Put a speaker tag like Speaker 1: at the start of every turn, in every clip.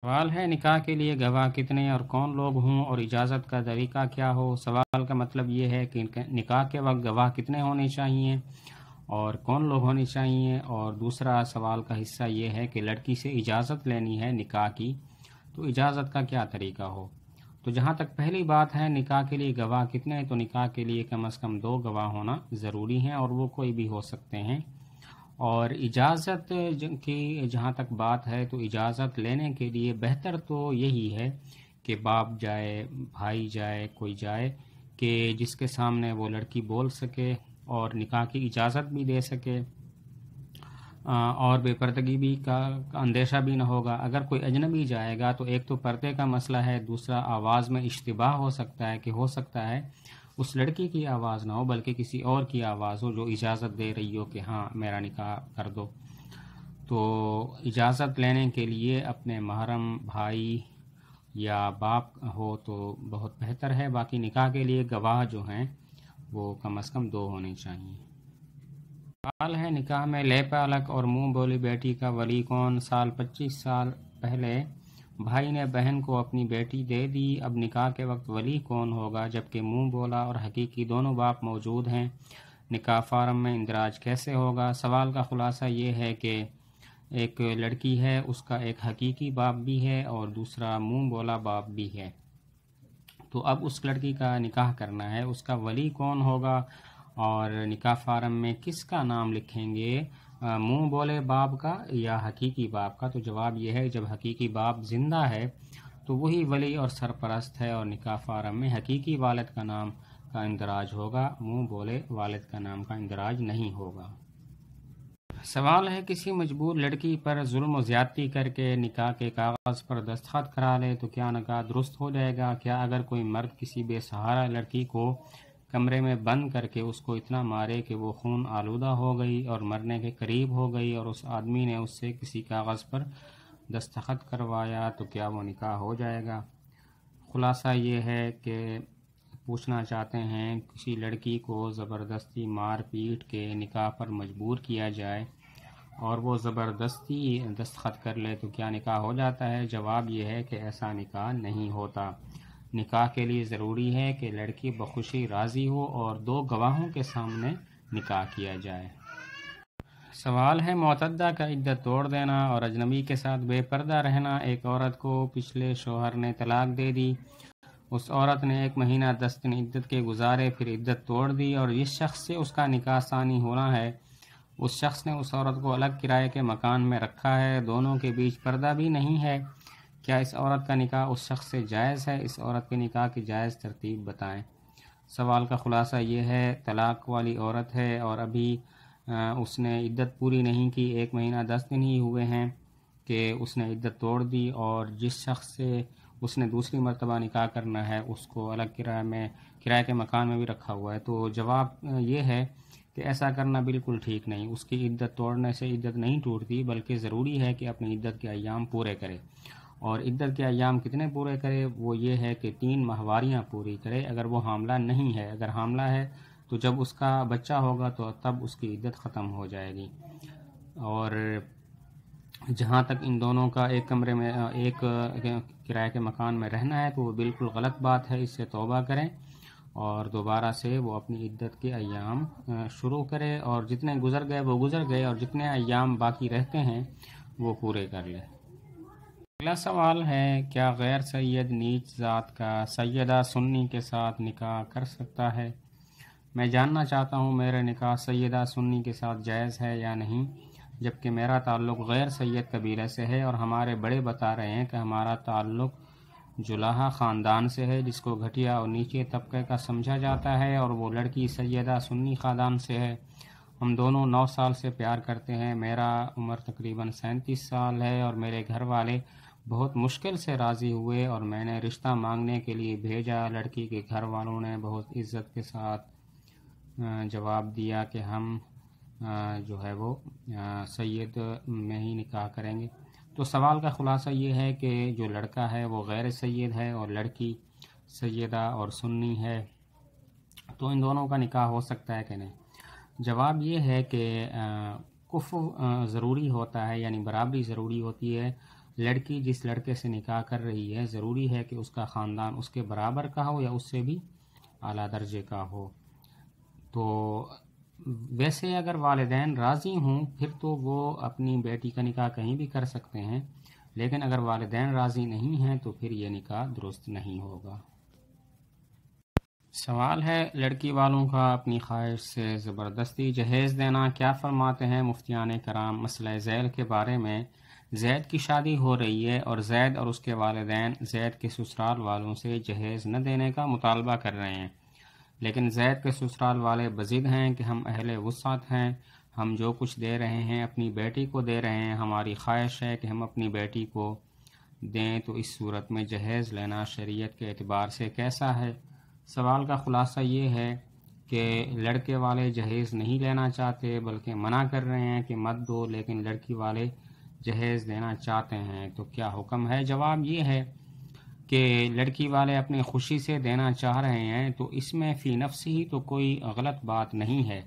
Speaker 1: سوال ہے نکاح کے لیے گواہ کتنے اور کون لوگ ہوں اور اجازت کا طریقہ کیا ہو۔ سوال کا مطلب یہ ہے کہ نکاح کے وقت گواہ کتنے ہونے چاہیے اور کون لوگ ہونے چاہیے، اور دوسرا سوال کا حصہ یہ ہے کہ لڑکی سے اجازت لینی ہے نکاح کی، تو اجازت کا کیا طریقہ ہو۔ تو جہاں تک پہلی بات ہے نکاح کے لیے گواہ کتنے، تو نکاح کے لیے کم از کم 2 گواہ ہونا ضروری ہیں اور وہ کوئی بھی ہو سکتے ہیں۔ اور اجازت کی جہاں تک بات ہے تو اجازت لینے کے لیے بہتر تو یہی ہے کہ باپ جائے، بھائی جائے، کوئی جائے کہ جس کے سامنے وہ لڑکی بول سکے اور نکاح کی اجازت بھی دے سکے، اور بے پردگی بھی کا اندیشہ بھی نہ ہوگا۔ اگر کوئی اجنبی جائے گا تو ایک تو پردے کا مسئلہ ہے، دوسرا آواز میں اشتباہ ہو سکتا ہے کہ ہو سکتا ہے اس لڑکی کی آواز نہ ہو بلکہ کسی اور کی آواز ہو جو اجازت دے رہی ہو کہ ہاں میرا نکاح کر دو۔ تو اجازت لینے کے لیے اپنے محرم بھائی یا باپ ہو تو بہت بہتر ہے۔ باقی نکاح کے لیے گواہ جو ہیں وہ کم از کم 2 ہونے چاہیے۔ سوال ہے نکاح میں لے پالک اور منہ بولی بیٹی کا ولی کون۔ 25 سال پہلے بھائی نے بہن کو اپنی بیٹی دے دی، اب نکاح کے وقت ولی کون ہوگا جبکہ منہ بولا اور حقیقی دونوں باپ موجود ہیں؟ نکاح فارم میں اندراج کیسے ہوگا؟ سوال کا خلاصہ یہ ہے کہ ایک لڑکی ہے، اس کا ایک حقیقی باپ بھی ہے اور دوسرا منہ بولا باپ بھی ہے، تو اب اس لڑکی کا نکاح کرنا ہے، اس کا ولی کون ہوگا اور نکاح فارم میں کس کا نام لکھیں گے، منہ بولے باپ کا یا حقیقی باپ کا؟ تو جواب یہ ہے جب حقیقی باپ زندہ ہے تو وہی ولی اور سرپرست ہے اور نکاح فارم میں حقیقی والد کا نام کا اندراج ہوگا، منہ بولے والد کا نام کا اندراج نہیں ہوگا۔ سوال ہے کسی مجبور لڑکی پر ظلم و زیادتی کر کے نکاح کے کاغذ پر دستخط کرا لے تو کیا نکاح درست ہو جائے گا؟ کیا اگر کوئی مرد کسی بے سہارا لڑکی کو کمرے میں بند کر کے اس کو اتنا مارے کہ وہ خون آلودہ ہو گئی اور مرنے کے قریب ہو گئی اور اس آدمی نے اس سے کسی کاغذ پر دستخط کروایا تو کیا وہ نکاح ہو جائے گا؟ خلاصہ یہ ہے کہ پوچھنا چاہتے ہیں کسی لڑکی کو زبردستی مار پیٹ کے نکاح پر مجبور کیا جائے اور وہ زبردستی دستخط کر لے تو کیا نکاح ہو جاتا ہے؟ جواب یہ ہے کہ ایسا نکاح نہیں ہوتا۔ نکاح کے لیے ضروری ہے کہ لڑکی بخوشی راضی ہو اور 2 گواہوں کے سامنے نکاح کیا جائے۔ سوال ہے معتدہ کا عدت توڑ دینا اور اجنبی کے ساتھ بے پردہ رہنا۔ ایک عورت کو پچھلے شوہر نے طلاق دے دی، اس عورت نے 1 مہینہ 10 دن عدت کے گزارے، پھر عدت توڑ دی اور جس شخص سے اس کا نکاح ثانی ہونا ہے اس شخص نے اس عورت کو الگ کرائے کے مکان میں رکھا ہے، دونوں کے بیچ پردہ بھی نہیں ہے، کیا اس عورت کا نکاح اس شخص سے جائز ہے؟ اس عورت کے نکاح کی جائز ترتیب بتائیں۔ سوال کا خلاصہ یہ ہے طلاق والی عورت ہے اور ابھی اس نے عدت پوری نہیں کی، 1 مہینہ 10 دن ہی ہوئے ہیں کہ اس نے عدت توڑ دی اور جس شخص سے اس نے دوسری مرتبہ نکاح کرنا ہے اس کو الگ کرائے کے مکان میں بھی رکھا ہوا ہے۔ تو جواب یہ ہے کہ ایسا کرنا بالکل ٹھیک نہیں، اس کی عدت توڑنے سے عدت نہیں ٹوٹتی بلکہ ضروری ہے کہ اپنی عدت کے ایام پورے کرے، اور عدت کے ایام کتنے پورے کرے؟ وہ یہ ہے کہ 3 ماہواریاں پوری کرے اگر وہ حاملہ نہیں ہے، اگر حاملہ ہے تو جب اس کا بچہ ہوگا تو تب اس کی عدت ختم ہو جائے گی۔ اور جہاں تک ان دونوں کا ایک کمرے میں ایک کرائے کے مکان میں رہنا ہے تو وہ بالکل غلط بات ہے، اس سے توبہ کریں اور دوبارہ سے وہ اپنی عدت کے ایام شروع کرے، اور جتنے گزر گئے وہ گزر گئے اور جتنے ایام باقی رہتے ہیں وہ پورے کر لے۔ اگلا سوال ہے کیا غیر سید نیچ ذات کا سیدہ سنی کے ساتھ نکاح کر سکتا ہے؟ میں جاننا چاہتا ہوں میرے نکاح سیدہ سنی کے ساتھ جائز ہے یا نہیں، جبکہ میرا تعلق غیر سید قبیلے سے ہے اور ہمارے بڑے بتا رہے ہیں کہ ہمارا تعلق جلاحہ خاندان سے ہے جس کو گھٹیا اور نیچے طبقے کا سمجھا جاتا ہے، اور وہ لڑکی سیدہ سنی خاندان سے ہے۔ ہم دونوں 9 سال سے پیار کرتے ہیں، میرا عمر تقریباً 37 سال ہے اور میرے گھر والے بہت مشکل سے راضی ہوئے اور میں نے رشتہ مانگنے کے لیے بھیجا۔ لڑکی کے گھر والوں نے بہت عزت کے ساتھ جواب دیا کہ ہم جو ہے وہ سید میں ہی نکاح کریں گے۔ تو سوال کا خلاصہ یہ ہے کہ جو لڑکا ہے وہ غیر سید ہے اور لڑکی سیدہ اور سنی ہے، تو ان دونوں کا نکاح ہو سکتا ہے کہ نہیں؟ جواب یہ ہے کہ کفو ضروری ہوتا ہے، یعنی برابری ضروری ہوتی ہے۔ لڑکی جس لڑکے سے نکاح کر رہی ہے ضروری ہے کہ اس کا خاندان اس کے برابر کا ہو یا اس سے بھی اعلیٰ درجے کا ہو۔ تو ویسے اگر والدین راضی ہوں پھر تو وہ اپنی بیٹی کا نکاح کہیں بھی کر سکتے ہیں، لیکن اگر والدین راضی نہیں ہیں تو پھر یہ نکاح درست نہیں ہوگا۔ سوال ہے لڑکی والوں کا اپنی خواہش سے زبردستی جہیز دینا، کیا فرماتے ہیں مفتیان کرام مسئلہ ذیل کے بارے میں؟ زید کی شادی ہو رہی ہے اور زید اور اس کے والدین زید کے سسرال والوں سے جہیز نہ دینے کا مطالبہ کر رہے ہیں، لیکن زید کے سسرال والے بضد ہیں کہ ہم اہل وسعت ہیں، ہم جو کچھ دے رہے ہیں اپنی بیٹی کو دے رہے ہیں، ہماری خواہش ہے کہ ہم اپنی بیٹی کو دیں، تو اس صورت میں جہیز لینا شریعت کے اعتبار سے کیسا ہے؟ سوال کا خلاصہ یہ ہے کہ لڑکے والے جہیز نہیں لینا چاہتے بلکہ منع کر رہے ہیں کہ مت دو، لیکن لڑکی والے جہیز دینا چاہتے ہیں، تو کیا حکم ہے؟ جواب یہ ہے کہ لڑکی والے اپنی خوشی سے دینا چاہ رہے ہیں تو اس میں فی نفس ہی تو کوئی غلط بات نہیں ہے،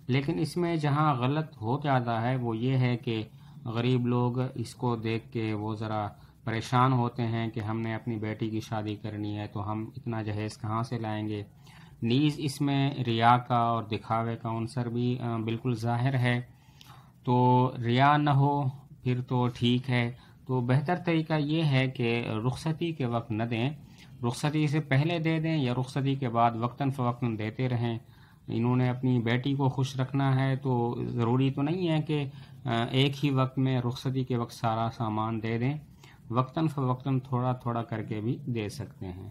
Speaker 1: لیکن اس میں جہاں غلط ہو جاتا ہے وہ یہ ہے کہ غریب لوگ اس کو دیکھ کے وہ ذرا پریشان ہوتے ہیں کہ ہم نے اپنی بیٹی کی شادی کرنی ہے تو ہم اتنا جہیز کہاں سے لائیں گے۔ نیز اس میں ریا کا اور دکھاوے کا عنصر بھی بالکل ظاہر ہے، تو ریا نہ ہو پھر تو ٹھیک ہے۔ تو بہتر طریقہ یہ ہے کہ رخصتی کے وقت نہ دیں، رخصتی سے پہلے دے دیں یا رخصتی کے بعد وقتاً فوقتاً دیتے رہیں۔ انہوں نے اپنی بیٹی کو خوش رکھنا ہے تو ضروری تو نہیں ہے کہ ایک ہی وقت میں رخصتی کے وقت سارا سامان دے دیں، وقتاً فوقتاً تھوڑا تھوڑا کر کے بھی دے سکتے ہیں۔